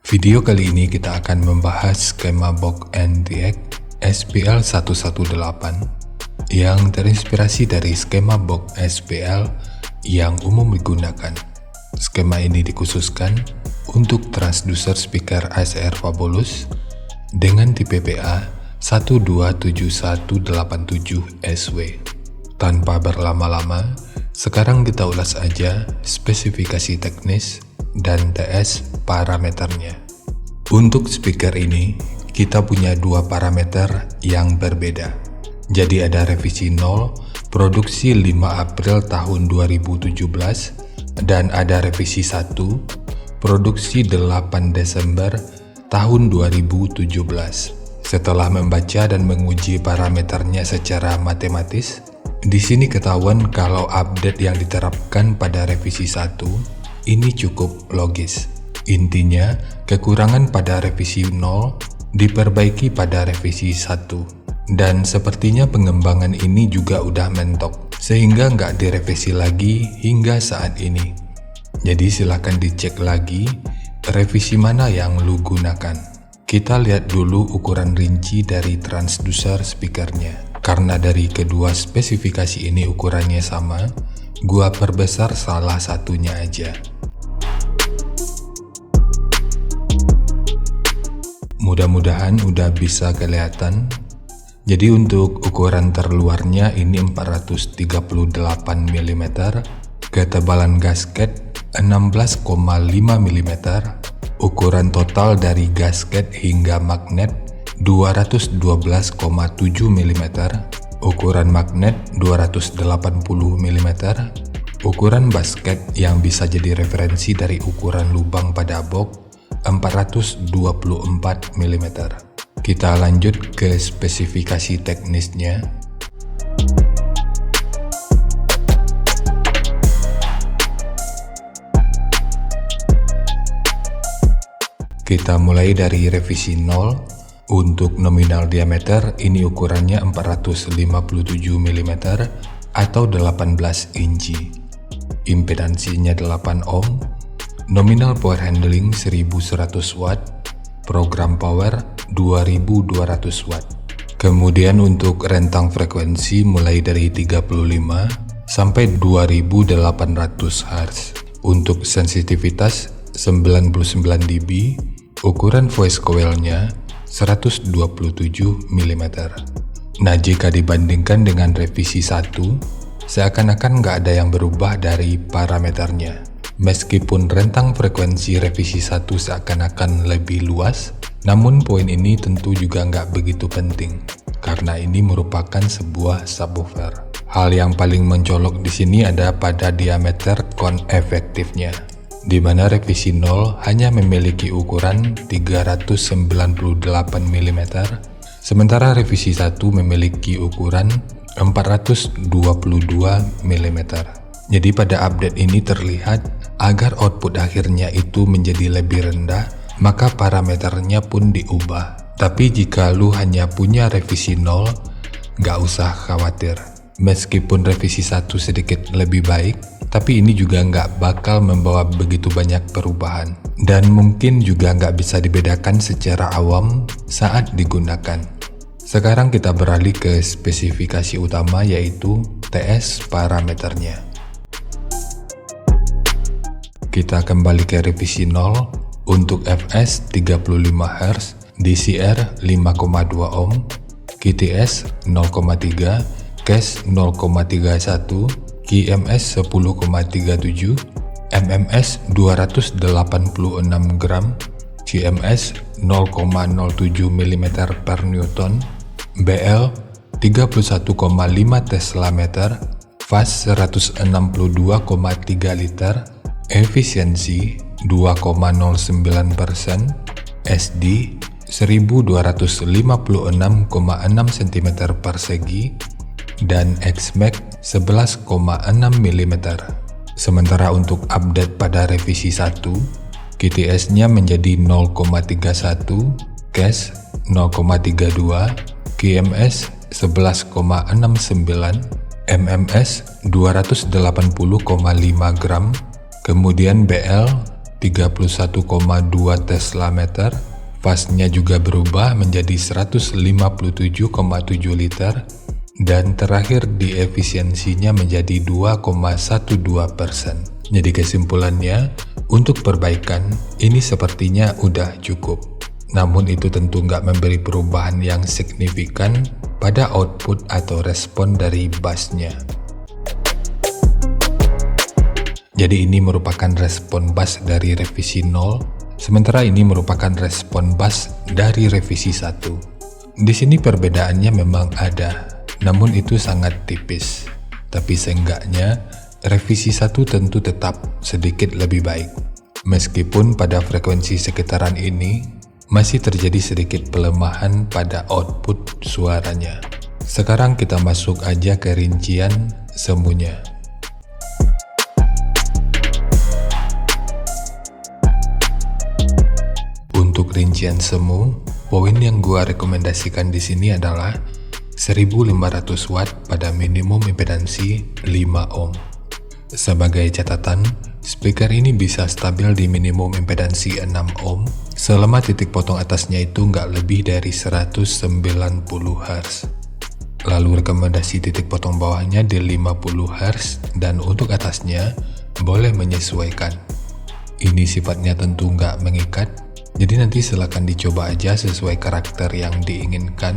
Video kali ini kita akan membahas skema box NTX SPL118 yang terinspirasi dari skema box SPL yang umum digunakan. Skema ini dikhususkan untuk transducer speaker ASR Fabulous dengan tipe PA 127187SW. Tanpa berlama-lama, sekarang kita ulas aja spesifikasi teknis dan TS parameternya. Untuk speaker ini, kita punya dua parameter yang berbeda. Jadi ada revisi 0, produksi 5 April tahun 2017, dan ada revisi 1, produksi 8 Desember tahun 2017. Setelah membaca dan menguji parameternya secara matematis, di sini ketahuan kalau update yang diterapkan pada revisi 1 ini cukup logis. Intinya, kekurangan pada revisi 0 diperbaiki pada revisi 1. Dan sepertinya pengembangan ini juga udah mentok, sehingga nggak direvisi lagi hingga saat ini. Jadi silahkan dicek lagi revisi mana yang lu gunakan. Kita lihat dulu ukuran rinci dari transducer speakernya. Karena dari kedua spesifikasi ini ukurannya sama, gua perbesar salah satunya aja. Mudah-mudahan udah bisa kelihatan. Jadi untuk ukuran terluarnya ini 438 mm, ketebalan gasket 16,5 mm, ukuran total dari gasket hingga magnet 212,7 mm, ukuran magnet 280 mm, ukuran basket yang bisa jadi referensi dari ukuran lubang pada box 424 mm. Kita lanjut ke spesifikasi teknisnya. Kita mulai dari revisi 0. Untuk nominal diameter ini ukurannya 457 mm atau 18 inci. Impedansinya 8 ohm. Nominal power handling 1100 watt. Program power 2200 watt. Kemudian untuk rentang frekuensi mulai dari 35 sampai 2800 Hz. Untuk sensitivitas 99 dB. Ukuran voice coilnya 127 mm. Nah, jika dibandingkan dengan revisi 1, seakan-akan nggak ada yang berubah dari parameternya. Meskipun rentang frekuensi revisi 1 seakan-akan lebih luas, namun poin ini tentu juga nggak begitu penting, karena ini merupakan sebuah subwoofer. Hal yang paling mencolok di sini ada pada diameter kon efektifnya, di mana revisi 0 hanya memiliki ukuran 398 mm, sementara revisi 1 memiliki ukuran 422 mm. Jadi pada update ini terlihat agar output akhirnya itu menjadi lebih rendah, maka parameternya pun diubah. Tapi jika lu hanya punya revisi 0, gak usah khawatir. Meskipun revisi 1 sedikit lebih baik, tapi ini juga nggak bakal membawa begitu banyak perubahan. Dan mungkin juga nggak bisa dibedakan secara awam saat digunakan. Sekarang kita beralih ke spesifikasi utama, yaitu TS parameternya. Kita kembali ke revisi 0. Untuk fs 35 Hz, DCR 5,2 ohm, QTS 0,3, CAS 0,31, QMS 10,37, MMS 286 gram, CMS 0,07 mm per Newton, BL 31,5 Tesla meter, fast 162,3 liter, efisiensi 2,09%, SD 1256,6 cm persegi, dan XMAX 11,6 mm. Sementara untuk update pada revisi 1, QTS-nya menjadi 0,31, CAS 0,32, QMS 11,69, MMS 280,5 gram, kemudian BL 31,2 Tesla meter, fastnya juga berubah menjadi 157,7 liter, dan terakhir di efisiensinya menjadi 2,12%. Jadi kesimpulannya, untuk perbaikan ini sepertinya udah cukup. Namun itu tentu nggak memberi perubahan yang signifikan pada output atau respon dari busnya. Jadi ini merupakan respon bus dari revisi 0, sementara ini merupakan respon bus dari revisi 1. Di sini perbedaannya memang ada, namun itu sangat tipis. Tapi seenggaknya revisi 1 tentu tetap sedikit lebih baik. Meskipun pada frekuensi sekitaran ini masih terjadi sedikit pelemahan pada output suaranya. Sekarang kita masuk aja ke rincian semuanya. Untuk rincian semu, poin yang gua rekomendasikan di sini adalah 1500 watt pada minimum impedansi 5 ohm. Sebagai catatan, speaker ini bisa stabil di minimum impedansi 6 ohm selama titik potong atasnya itu nggak lebih dari 190 Hz. Lalu rekomendasi titik potong bawahnya di 50 Hz dan untuk atasnya boleh menyesuaikan. Ini sifatnya tentu nggak mengikat, jadi nanti silakan dicoba aja sesuai karakter yang diinginkan.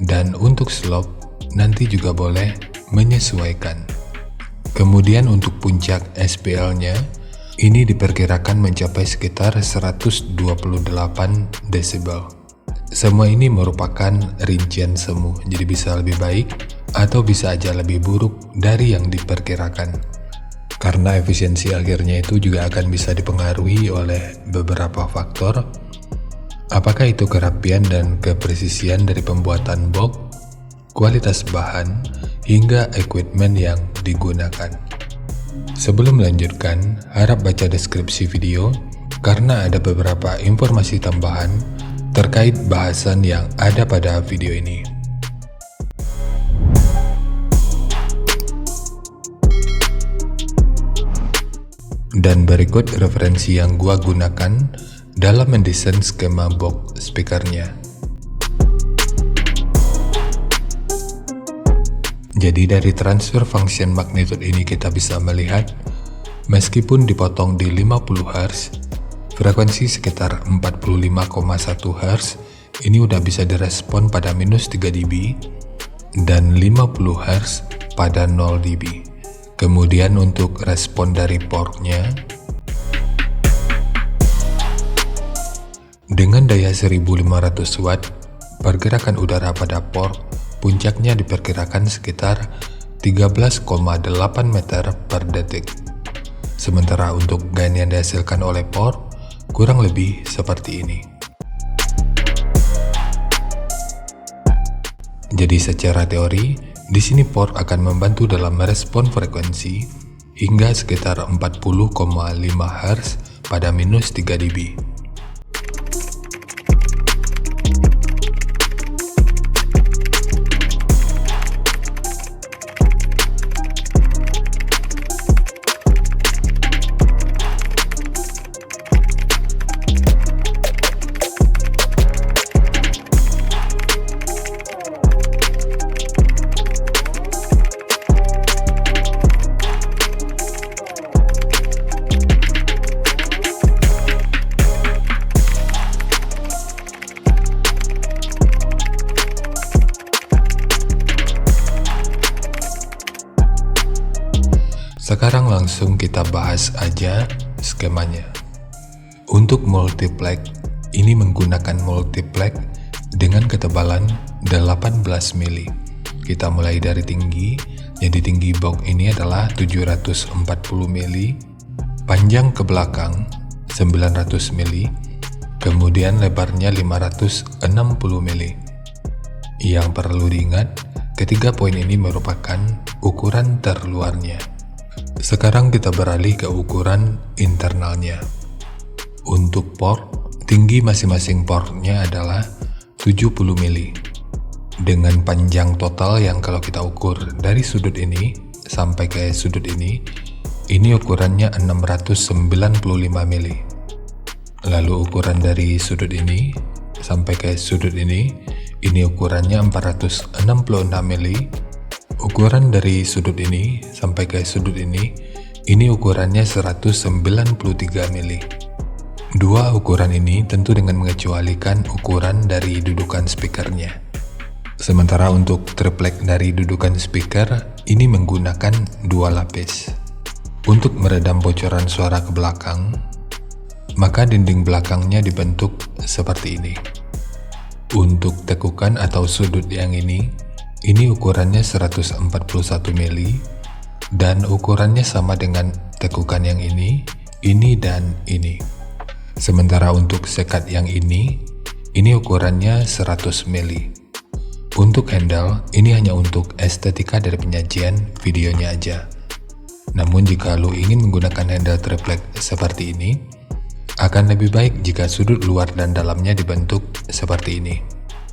Dan untuk slope nanti juga boleh menyesuaikan. Kemudian untuk puncak SPL-nya, ini diperkirakan mencapai sekitar 128 desibel. Semua ini merupakan rincian semu, jadi bisa lebih baik atau bisa aja lebih buruk dari yang diperkirakan. Karena efisiensi akhirnya itu juga akan bisa dipengaruhi oleh beberapa faktor. Apakah itu kerapian dan kepresisian dari pembuatan box, kualitas bahan, hingga equipment yang digunakan. Sebelum melanjutkan, harap baca deskripsi video karena ada beberapa informasi tambahan terkait bahasan yang ada pada video ini. Dan berikut referensi yang gua gunakan dalam mendesain skema box speakernya. Jadi dari transfer function magnitude ini kita bisa melihat, meskipun dipotong di 50 Hz, frekuensi sekitar 45,1 Hz ini udah bisa direspon pada minus 3 dB dan 50 Hz pada 0 dB. Kemudian untuk respon dari portnya, dengan daya 1500 watt, pergerakan udara pada port puncaknya diperkirakan sekitar 13,8 meter per detik. Sementara untuk gain yang dihasilkan oleh port kurang lebih seperti ini. Jadi secara teori, di sini port akan membantu dalam merespon frekuensi hingga sekitar 40,5 Hz pada minus 3 dB. Sekarang langsung kita bahas aja skemanya. Untuk multiplex, ini menggunakan multiplex dengan ketebalan 18 mili. Kita mulai dari tinggi, jadi tinggi box ini adalah 740 mili, panjang ke belakang 900 mili, kemudian lebarnya 560 mili. Yang perlu diingat, ketiga poin ini merupakan ukuran terluarnya. Sekarang kita beralih ke ukuran internalnya. Untuk port, tinggi masing-masing portnya adalah 70 mili. Dengan panjang total yang kalau kita ukur dari sudut ini sampai ke sudut ini, ini ukurannya 695 mili. Lalu ukuran dari sudut ini sampai ke sudut ini ukurannya 466 mili. Ukuran dari sudut ini sampai ke sudut ini ukurannya 193 mili. Dua ukuran ini tentu dengan mengecualikan ukuran dari dudukan speakernya. Sementara untuk triplek dari dudukan speaker ini menggunakan dua lapis. Untuk meredam bocoran suara ke belakang, maka dinding belakangnya dibentuk seperti ini. Untuk tekukan atau sudut yang ini ukurannya 141 mili dan ukurannya sama dengan tekukan yang ini dan ini. Sementara untuk sekat yang ini ukurannya 100 mili. Untuk handle, ini hanya untuk estetika dari penyajian videonya aja. Namun jika lo ingin menggunakan handle triplek seperti ini, akan lebih baik jika sudut luar dan dalamnya dibentuk seperti ini.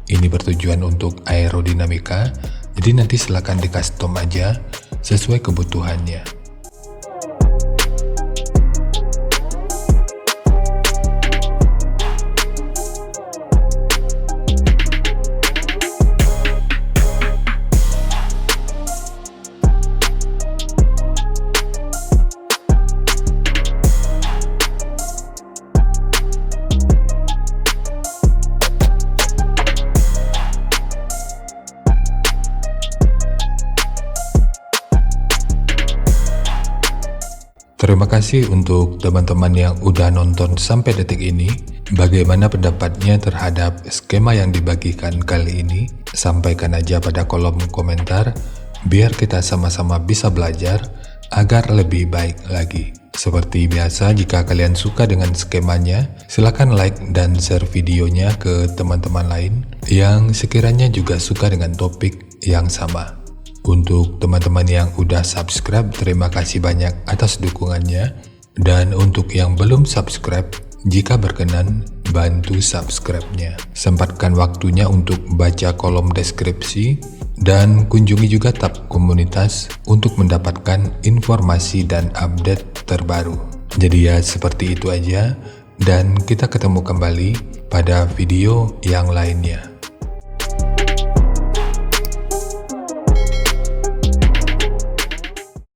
Ini bertujuan untuk aerodinamika, jadi nanti silakan di custom aja sesuai kebutuhannya. Terima kasih untuk teman-teman yang udah nonton sampai detik ini. Bagaimana pendapatnya terhadap skema yang dibagikan kali ini? Sampaikan aja pada kolom komentar, biar kita sama-sama bisa belajar agar lebih baik lagi. Seperti biasa, jika kalian suka dengan skemanya, silakan like dan share videonya ke teman-teman lain yang sekiranya juga suka dengan topik yang sama. Untuk teman-teman yang udah subscribe, terima kasih banyak atas dukungannya. Dan untuk yang belum subscribe, jika berkenan, bantu subscribe-nya. Sempatkan waktunya untuk baca kolom deskripsi dan kunjungi juga tab komunitas untuk mendapatkan informasi dan update terbaru. Jadi ya seperti itu aja, dan kita ketemu kembali pada video yang lainnya.